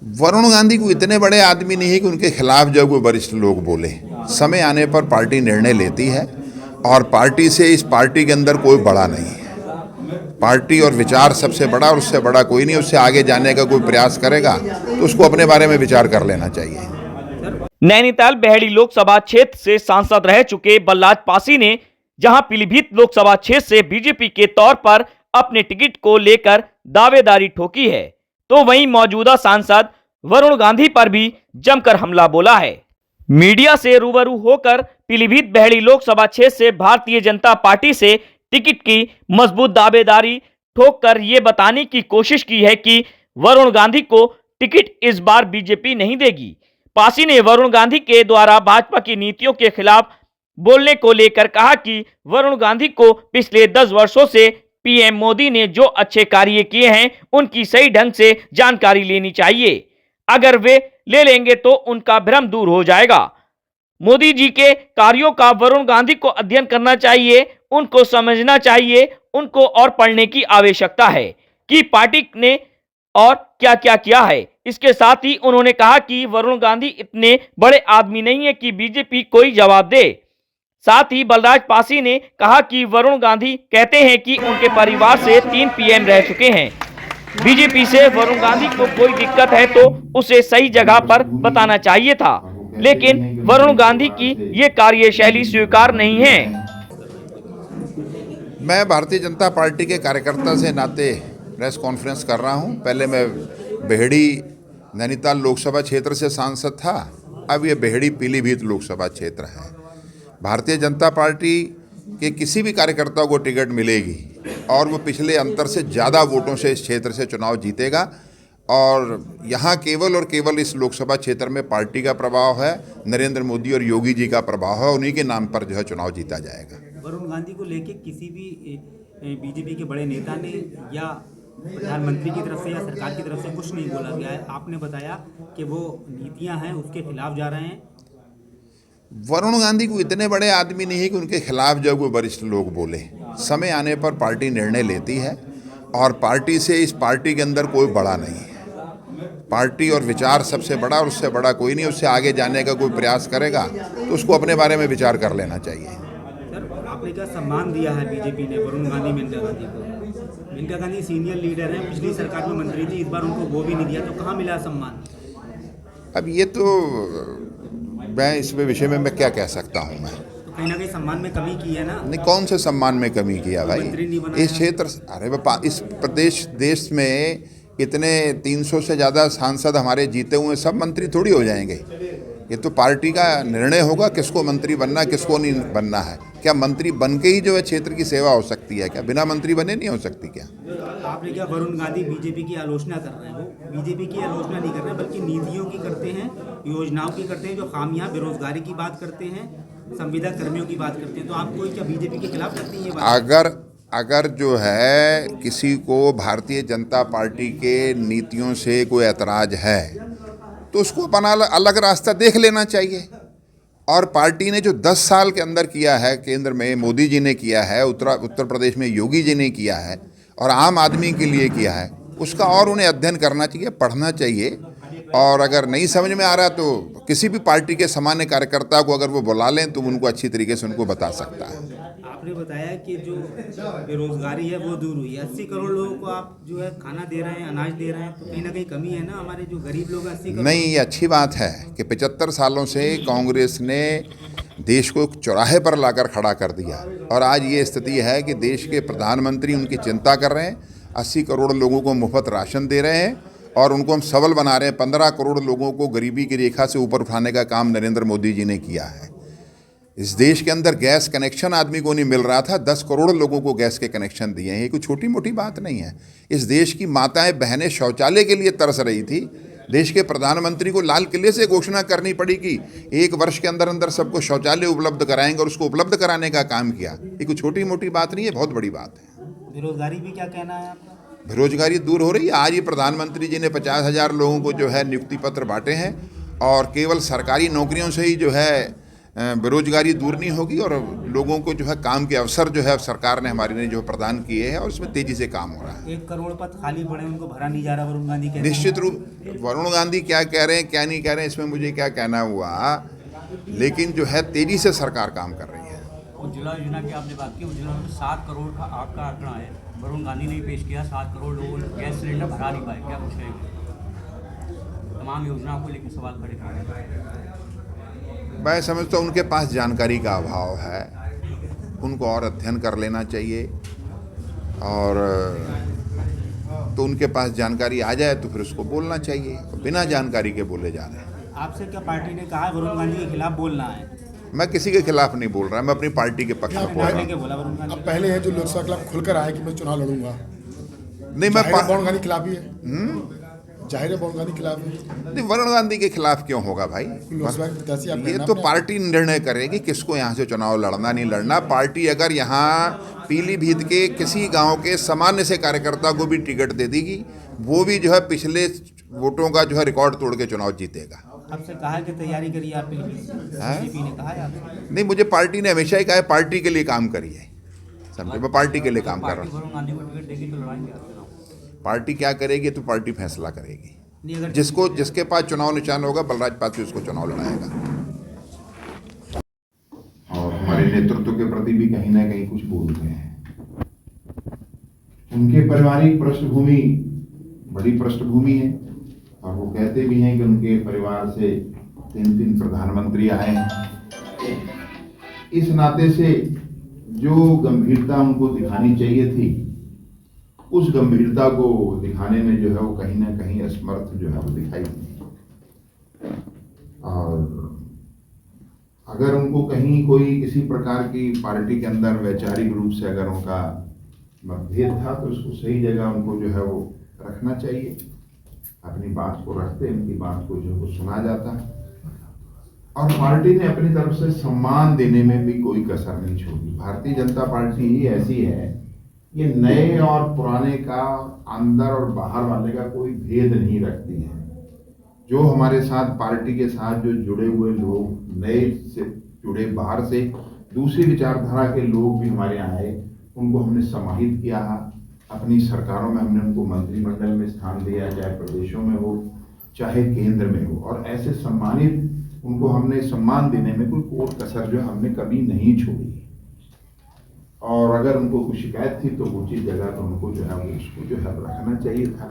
वरुण गांधी को इतने बड़े आदमी नहीं है कि उनके खिलाफ जब कोई वरिष्ठ लोग बोले। समय आने पर पार्टी निर्णय लेती है और पार्टी से इस पार्टी के अंदर कोई बड़ा नहीं है। पार्टी और विचार सबसे बड़ा और उससे बड़ा कोई नहीं। उससे आगे जाने का कोई प्रयास करेगा तो उसको अपने बारे में विचार कर लेना चाहिए। नैनीताल बेहड़ी लोकसभा क्षेत्र से सांसद रह चुके बलराज पासी ने जहां पीलीभीत लोकसभा क्षेत्र से बीजेपी के तौर पर अपने टिकट को लेकर दावेदारी ठोकी है, तो वहीं मौजूदा सांसद वरुण गांधी पर भी जमकर हमला बोला है। मीडिया से रूबरू होकर पीलीभीत बेहड़ी लोकसभा क्षेत्र से भारतीय जनता पार्टी से टिकट की मजबूत दावेदारी ठोककर ये बताने की कोशिश की है कि वरुण गांधी को टिकट इस बार बीजेपी नहीं देगी। पासी ने वरुण गांधी के द्वारा भाजपा की नीतियों के खिलाफ बोलने को लेकर कहा कि वरुण गांधी को पिछले 10 वर्षों से पीएम मोदी ने जो अच्छे कार्य किए हैं उनकी सही ढंग से जानकारी लेनी चाहिए। अगर वे ले लेंगे तो उनका भ्रम दूर हो जाएगा। मोदी जी के कार्यों का वरुण गांधी को अध्ययन करना चाहिए, उनको समझना चाहिए, उनको और पढ़ने की आवश्यकता है कि पार्टी ने और क्या क्या किया है। इसके साथ ही उन्होंने कहा कि वरुण गांधी इतने बड़े आदमी नहीं है कि बीजेपी कोई जवाब दे। साथ ही बलराज पासी ने कहा कि वरुण गांधी कहते हैं कि उनके परिवार से 3 पीएम रह चुके हैं। बीजेपी से वरुण गांधी को कोई दिक्कत है तो उसे सही जगह पर बताना चाहिए था, लेकिन वरुण गांधी की ये कार्यशैली स्वीकार नहीं है। मैं भारतीय जनता पार्टी के कार्यकर्ता से नाते प्रेस कॉन्फ्रेंस कर रहा हूं। पहले मैं बेहड़ी नैनीताल लोकसभा क्षेत्र से सांसद था, अब ये बेहड़ी पीलीभीत लोकसभा क्षेत्र है। भारतीय जनता पार्टी के किसी भी कार्यकर्ता को टिकट मिलेगी और वो पिछले अंतर से ज़्यादा वोटों से इस क्षेत्र से चुनाव जीतेगा और यहाँ केवल और केवल इस लोकसभा क्षेत्र में पार्टी का प्रभाव है, नरेंद्र मोदी और योगी जी का प्रभाव है। उन्हीं के नाम पर जो है चुनाव जीता जाएगा। वरुण गांधी को लेके किसी भी बीजेपी के बड़े नेता ने या प्रधानमंत्री की तरफ से या सरकार की तरफ से कुछ नहीं बोला गया है। आपने बताया कि वो नीतियां हैं उसके खिलाफ जा रहे हैं। वरुण गांधी को इतने बड़े आदमी नहीं है कि उनके खिलाफ जब कोई वरिष्ठ लोग बोले। समय आने पर पार्टी निर्णय लेती है और पार्टी से इस पार्टी के अंदर कोई बड़ा नहीं है। पार्टी और विचार सबसे बड़ा और उससे बड़ा कोई नहीं। उससे आगे जाने का कोई प्रयास करेगा तो उसको अपने बारे में विचार कर लेना चाहिए। सर, आपने क्या सम्मान दिया है बीजेपी ने वरुण गांधी मेनका गांधी को? मेनका गांधी सीनियर लीडर हैं, पिछली सरकार में मंत्री थी, इस बार उनको वो भी नहीं दिया, तो कहाँ मिला सम्मान? अब ये तो मैं इस विषय में मैं क्या कह सकता हूँ। मैं तो कहीं ना कहीं सम्मान में कमी की है ना? नहीं, कौन से सम्मान में कमी किया भाई? इस क्षेत्र, अरे बापा, इस प्रदेश देश में इतने 300 से ज़्यादा सांसद हमारे जीते हुए सब मंत्री थोड़ी हो जाएंगे। ये तो पार्टी का निर्णय होगा किसको मंत्री बनना किसको नहीं बनना है। क्या मंत्री बन के ही जो है क्षेत्र की सेवा हो सकती है? क्या बिना मंत्री बने नहीं हो सकती? क्या आपने क्या वरुण गांधी बीजेपी की आलोचना कर रहे हैं? वो बीजेपी की आलोचना नहीं कर रहे हैं बल्कि नीतियों की करते हैं, योजनाओं की करते हैं, जो खामियां, बेरोजगारी की बात करते हैं, संविदा कर्मियों की बात करते हैं। तो आप कोई क्या बीजेपी के खिलाफ करती है ये बात? अगर जो है किसी को भारतीय जनता पार्टी के नीतियों से कोई ऐतराज है तो उसको अपना अलग रास्ता देख लेना चाहिए। और पार्टी ने जो 10 साल के अंदर किया है, केंद्र में मोदी जी ने किया है, उत्तर प्रदेश में योगी जी ने किया है और आम आदमी के लिए किया है, उसका और उन्हें अध्ययन करना चाहिए, पढ़ना चाहिए। और अगर नहीं समझ में आ रहा तो किसी भी पार्टी के सामान्य कार्यकर्ता को अगर वो बुला लें तो उनको अच्छी तरीके से उनको बता सकता है। आपने बताया कि जो बेरोजगारी है वो दूर हुई है। 80 करोड़ लोगों को आप जो है खाना दे रहे हैं, अनाज दे रहे हैं, तो कहीं ना कहीं कमी है ना? हमारे जो गरीब लोग 80 करोड़। नहीं, ये अच्छी बात है कि 75 सालों से कांग्रेस ने देश को चौराहे पर लाकर खड़ा कर दिया और आज ये स्थिति है कि देश के प्रधानमंत्री उनकी चिंता कर रहे हैं। 80 करोड़ लोगों को मुफ्त राशन दे रहे हैं और उनको हम सबल बना रहे हैं। 15 करोड़ लोगों को गरीबी की रेखा से ऊपर उठाने का काम नरेंद्र मोदी जी ने किया है। इस देश के अंदर गैस कनेक्शन आदमी को नहीं मिल रहा था, 10 करोड़ लोगों को गैस के कनेक्शन दिए हैं। ये कोई छोटी मोटी बात नहीं है। इस देश की माताएं बहनें शौचालय के लिए तरस रही थी। देश के प्रधानमंत्री को लाल किले से घोषणा करनी पड़ी कि 1 वर्ष के अंदर अंदर सबको शौचालय उपलब्ध कराएंगे और उसको उपलब्ध कराने का काम किया। ये कोई छोटी मोटी बात नहीं है, बहुत बड़ी बात है। बेरोजगारी भी क्या कहना है आपका? बेरोजगारी दूर हो रही है। आज ही प्रधानमंत्री जी ने 50,000 लोगों को जो है नियुक्ति पत्र बांटे हैं और केवल सरकारी नौकरियों से ही जो है बेरोजगारी दूर नहीं होगी और लोगों को जो है काम के अवसर जो है सरकार ने हमारी ने जो प्रदान किए हैं और उसमें तेजी से काम हो रहा है। 1 करोड़ पद खाली पड़े उनको भरा नहीं जा रहा, वरुण गांधी कहते हैं। निश्चित रूप वरुण गांधी क्या कह रहे हैं क्या नहीं कह रहे हैं इसमें मुझे क्या कहना हुआ, लेकिन जो है तेजी से सरकार काम कर रही है। उज्ज्वला योजना की आपने बात की, उज्ज्वला में 7 करोड़ का आपका आंकड़ा है, वरुण गांधी ने पेश किया, 7 करोड़ लोगों ने गैस सिलेंडर भरा नहीं पाए, क्या कुछ कहेंगे? तमाम योजनाओं को लेकर सवाल खड़े कर रहे हैं। मैं समझता हूँ उनके पास जानकारी का अभाव है, उनको और अध्ययन कर लेना चाहिए और तो उनके पास जानकारी आ जाए तो फिर उसको बोलना चाहिए, बिना जानकारी के बोले जा रहे हैं। आपसे क्या पार्टी ने कहा है वरुण गांधी के खिलाफ बोलना है? मैं किसी के खिलाफ नहीं बोल रहा, मैं अपनी पार्टी के पक्ष में बोल रहा क्या हूँ। बोला वरुण गांधी? अब पहले है जो लोकसभा खिलाफ खुलकर आया कि मैं चुनाव लड़ूंगा, नहीं मैं जाहिर है वरुण गांधी खिलाफ ही है, जाहिर है वरुण गांधी खिलाफ है। नहीं वरुण गांधी के खिलाफ क्यों होगा भाई? लोकसभा के प्रत्याशी आप ये कहना तो अपने- पार्टी निर्णय करेगी किसको यहाँ से चुनाव लड़ना नहीं लड़ना। पार्टी अगर यहाँ पीलीभीत के किसी गांव के सामान्य से कार्यकर्ता को भी टिकट दे देगी, वो भी जो है पिछले वोटों का जो है रिकॉर्ड तोड़ के चुनाव जीतेगा। आपसे कहा है कि तैयारी करिए आप बीजेपी ने कहा है आपसे? नहीं मुझे पार्टी ने हमेशा ही कहा है पार्टी के लिए काम करिए, समझे, मैं पार्टी के लिए काम कर रहा पार्टी हूँ। वरुण गांधी को टिकट देगी तो लड़ाएंगे आप चुनाव? पार्टी क्या करेगी तो पार्टी फैसला करेगी, नहीं अगर जिसके पास चुनाव निशान होगा बलराज पासी उसको चुनाव लड़ाएगा। और हमारे नेतृत्व के प्रति भी कहीं ना कहीं कुछ बोलते हैं। उनके पारिवारिक पृष्ठभूमि बड़ी पृष्ठभूमि है और वो कहते भी हैं कि उनके परिवार से 3 प्रधानमंत्री आए हैं। इस नाते से जो गंभीरता उनको दिखानी चाहिए थी उस गंभीरता को दिखाने में जो है वो कहीं ना कहीं असमर्थ जो है वो दिखाई दी। और अगर उनको कहीं कोई किसी प्रकार की पार्टी के अंदर वैचारिक रूप से अगर उनका मतभेद था तो उसको सही जगह उनको जो है वो रखना चाहिए। अपनी बात को रखते, उनकी बात को जो है वो सुना जाता और पार्टी ने अपनी तरफ से सम्मान देने में भी कोई कसर नहीं छोड़ी। भारतीय जनता पार्टी ही ऐसी है, ये नए और पुराने का, अंदर और बाहर वाले का कोई भेद नहीं रखती है। जो हमारे साथ पार्टी के साथ जो जुड़े हुए लोग, नए से जुड़े, बाहर से दूसरी विचारधारा के लोग भी हमारे यहाँ आए, उनको हमने समाहित किया, अपनी सरकारों में हमने उनको मंत्रिमंडल में स्थान दिया, चाहे प्रदेशों में हो चाहे केंद्र में हो, और ऐसे सम्मानित उनको हमने सम्मान देने में कोई कोर कसर जो हमने कभी नहीं छोड़ी। और अगर उनको कुछ शिकायत थी तो उचित जगह पर उनको जो है उसको जो है रखना चाहिए था।